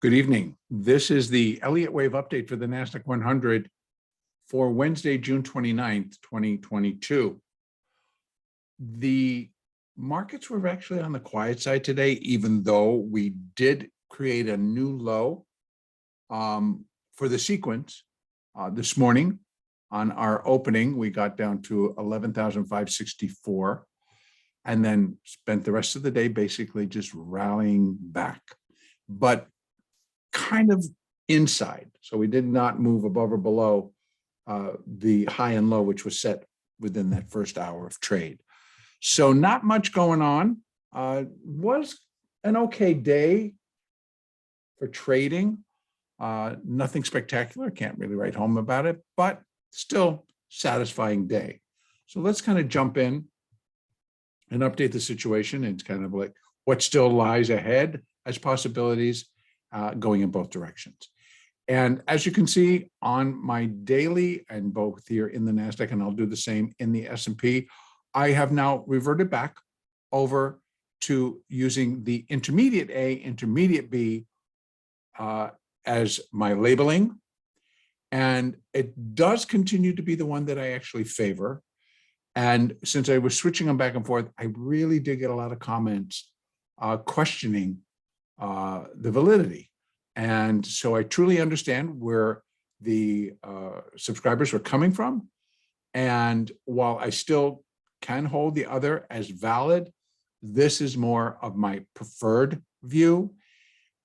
Good evening. This is the Elliott wave update for the NASDAQ 100 for Wednesday, June 29th, 2022. The markets were actually on the quiet side today, even though we did create a new low for the sequence this morning. On our opening, we got down to 11,564 and then spent the rest of the day basically just rallying back. But kind of inside. So we did not move above or below the high and low, which was set within that first hour of trade. So not much going on. Was an okay day for trading. Nothing spectacular. Can't really write home about it, but still satisfying day. So let's kind of jump in and update the situation. It's kind of like what still lies ahead as possibilities. Going in both directions. And as you can see on my daily and both here in the NASDAQ, and I'll do the same in the S&P, I have now reverted back over to using the intermediate A, intermediate B as my labeling. And it does continue to be the one that I actually favor. And since I was switching them back and forth, I really did get a lot of comments questioning the validity. And so I truly understand where the subscribers were coming from. And while I still can hold the other as valid, this is more of my preferred view.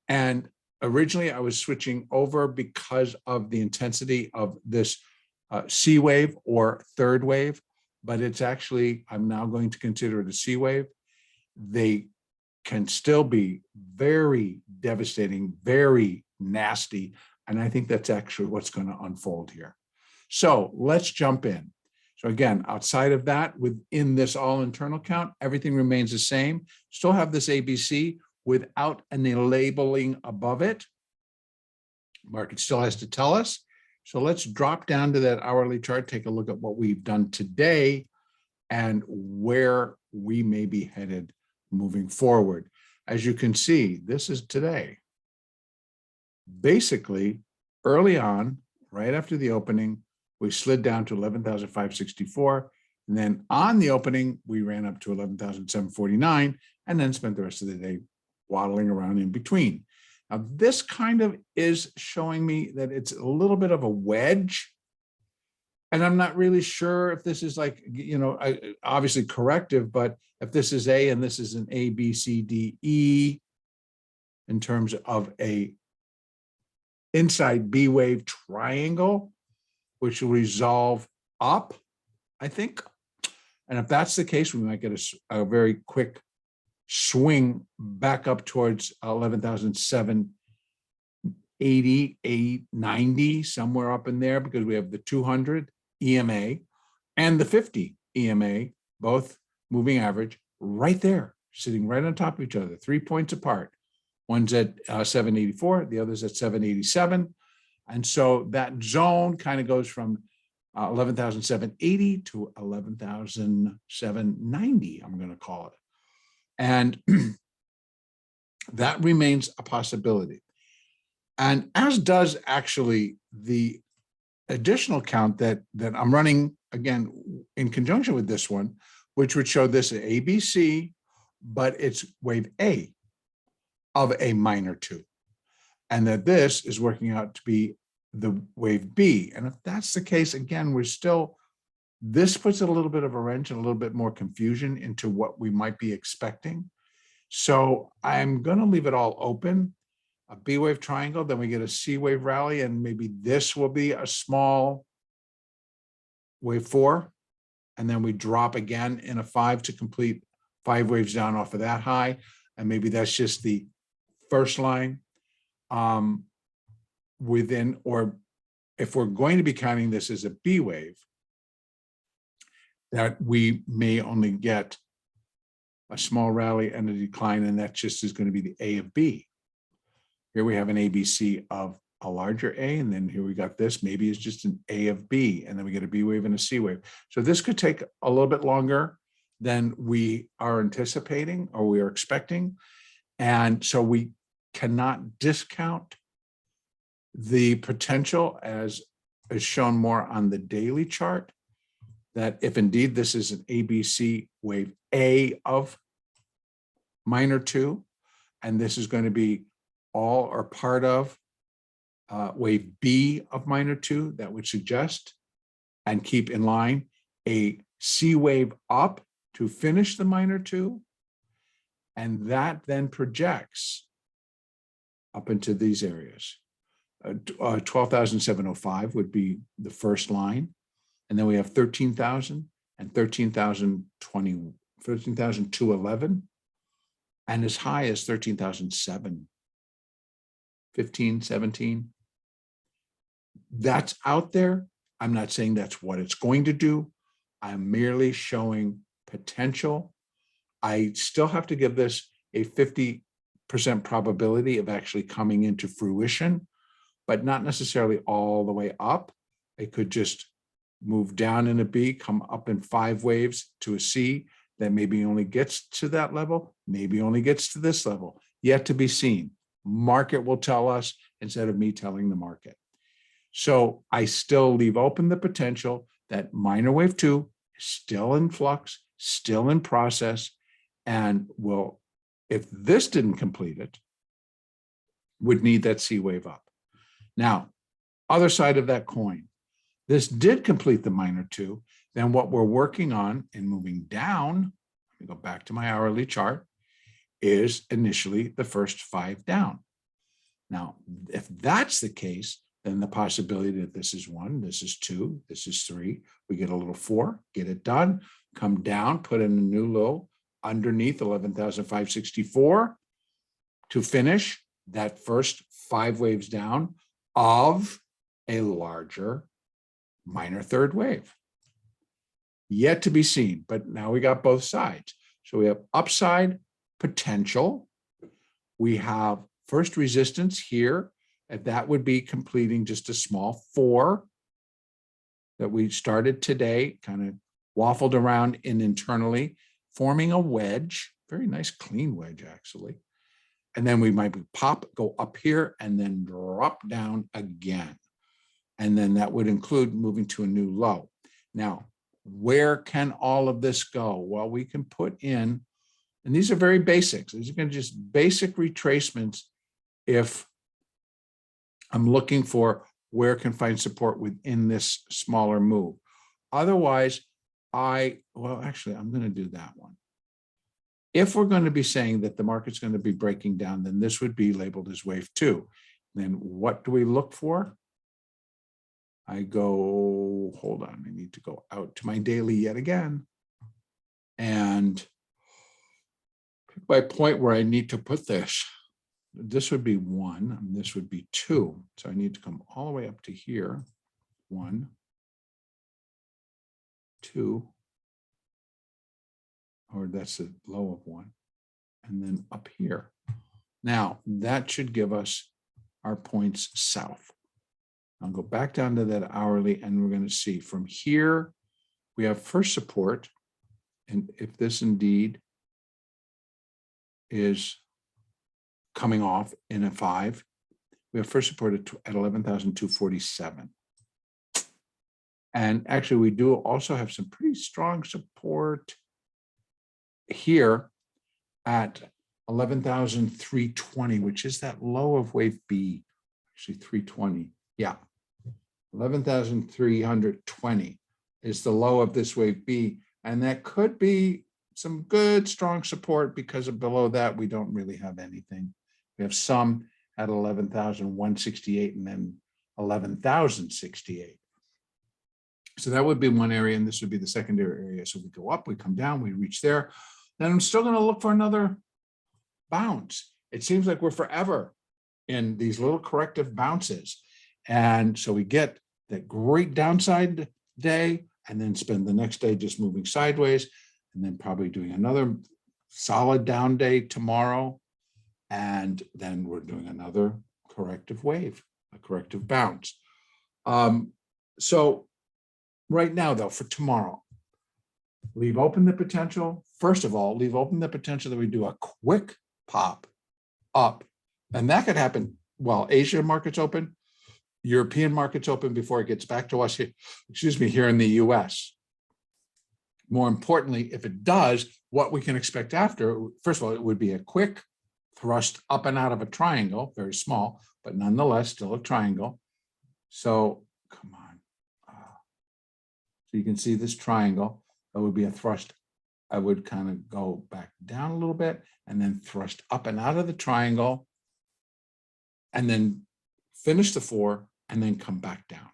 And originally I was switching over because of the intensity of this C wave or third wave, but it's actually, I'm now going to consider it a C wave. They can still be very devastating, very nasty. And I think that's actually what's going to unfold here. So let's jump in. So again, outside of that, within this all internal count, everything remains the same. Still have this ABC without any labeling above it. Market still has to tell us. So let's drop down to that hourly chart, take a look at what we've done today and where we may be headed moving forward. As you can see, this is today. Basically, early on, right after the opening, we slid down to 11,564. And then on the opening, we ran up to 11,749 and then spent the rest of the day waddling around in between. Now, this kind of is showing me that it's a little bit of a wedge. And I'm not really sure if this is like, obviously corrective, but if this is A and this is an A, B, C, D, E in terms of a inside B wave triangle, which will resolve up, I think. And if that's the case, we might get a very quick swing back up towards 11,780, 890, somewhere up in there, because we have the 200 EMA and the 50 EMA, both moving average, right there, sitting right on top of each other, 3 points apart. One's at 784, the other's at 787. And so that zone kind of goes from 11,780 to 11,790, I'm going to call it. And that remains a possibility. And as does actually the additional count that I'm running, again, in conjunction with this one, which would show this ABC, but it's wave A of a minor 2. And that this is working out to be the wave B. And if that's the case, again, this puts a little bit of a wrench and a little bit more confusion into what we might be expecting. So I'm going to leave it all open. A B wave triangle, then we get a C wave rally, and maybe this will be a small wave 4. And then we drop again in a 5 to complete 5 waves down off of that high. And maybe that's just the first line within, or if we're going to be counting this as a B wave, that we may only get a small rally and a decline, and that just is going to be the A of B. Here we have an ABC of a larger A, and then here we got this, maybe it's just an A of B, and then we get a B wave and a C wave. So this could take a little bit longer than we are anticipating or we are expecting. And so we cannot discount the potential, as is shown more on the daily chart, that if indeed this is an ABC wave A of minor 2, and this is going to be all or part of wave B of minor 2, that would suggest and keep in line a C wave up to finish the minor 2, and that then projects up into these areas. 12,705 would be the first line, and then we have 13,000 and 13,020, 13,211, and as high as 13,007, 15, 17. That's out there. I'm not saying that's what it's going to do. I'm merely showing potential. I still have to give this a 50% probability of actually coming into fruition, but not necessarily all the way up. It could just move down in a B, come up in 5 waves to a C, that maybe only gets to that level, maybe only gets to this level. Yet to be seen. Market will tell us instead of me telling the market. So I still leave open the potential that minor wave 2 is still in flux, still in process, and will, if this didn't complete it, would need that C wave up. Now, other side of that coin, this did complete the minor 2, then what we're working on and moving down, let me go back to my hourly chart, is initially the first 5 down. Now, if that's the case, then the possibility that this is 1, this is 2, this is 3, we get a little 4, get it done, come down, put in a new low underneath 11,564 to finish that first 5 waves down of a larger minor 3rd wave. Yet to be seen, but now we got both sides. So we have upside potential. We have first resistance here, and that would be completing just a small 4 that we started today, kind of waffled around in internally, forming a wedge, very nice clean wedge actually. And then we might pop, go up here, and then drop down again. And then that would include moving to a new low. Now, where can all of this go? Well, we can put in, and these are very basics. These are going to just basic retracements if I'm looking for where I can find support within this smaller move. Otherwise, well, actually, I'm going to do that one. If we're going to be saying that the market's going to be breaking down, then this would be labeled as wave 2. Then what do we look for? I go, hold on, I need to go out to my daily yet again and pick my point where I need to put this. This would be 1, and this would be 2. So I need to come all the way up to here. 1, 2, or that's the low of 1, and then up here. Now, that should give us our points south. I'll go back down to that hourly, and we're going to see from here, we have first support. And if this indeed is coming off in a 5, we have first support at 11,247. And actually, we do also have some pretty strong support here at 11,320, which is that low of wave B, actually 320. Yeah, 11,320 is the low of this wave B. And that could be some good, strong support because of below that, we don't really have anything. We have some at 11,168 and then 11,068. So that would be one area, and this would be the secondary area. So we go up, we come down, we reach there. Then I'm still going to look for another bounce. It seems like we're forever in these little corrective bounces. And so we get that great downside day and then spend the next day just moving sideways and then probably doing another solid down day tomorrow. And then we're doing another corrective wave, a corrective bounce. So right now, though, for tomorrow, leave open the potential. First of all, leave open the potential that we do a quick pop up And that could happen while Asia markets open, European markets open before it gets back to us here, excuse me, here in the US. More importantly, if it does, what we can expect after, first of all, it would be a quick thrust up and out of a triangle, very small, but nonetheless still a triangle. So come on. So you can see this triangle, that would be a thrust. I would kind of go back down a little bit and then thrust up and out of the triangle and then finish the 4 and then come back down.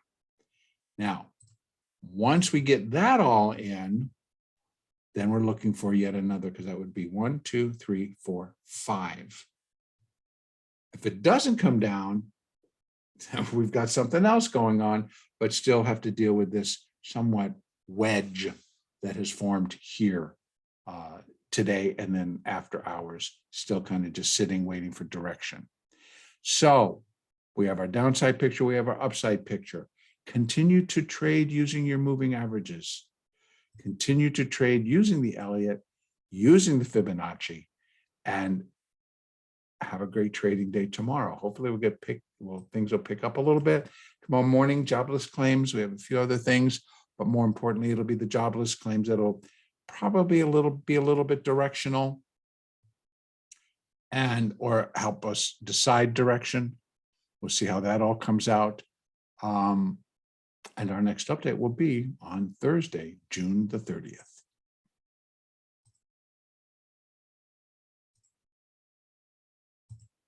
Now, once we get that all in, then we're looking for yet another, because that would be 1, 2, 3, 4, 5. If it doesn't come down, we've got something else going on, but still have to deal with this somewhat wedge that has formed here today, and then after hours, still kind of just sitting, waiting for direction. So we have our downside picture, we have our upside picture. Continue to trade using your moving averages. Continue to trade using the Elliott, using the Fibonacci, and have a great trading day tomorrow. Hopefully we'll get things will pick up a little bit. Tomorrow morning, jobless claims. We have a few other things, but more importantly, it'll be the jobless claims that'll probably be a little bit directional and or help us decide direction. We'll see how that all comes out. And our next update will be on Thursday, June the 30th.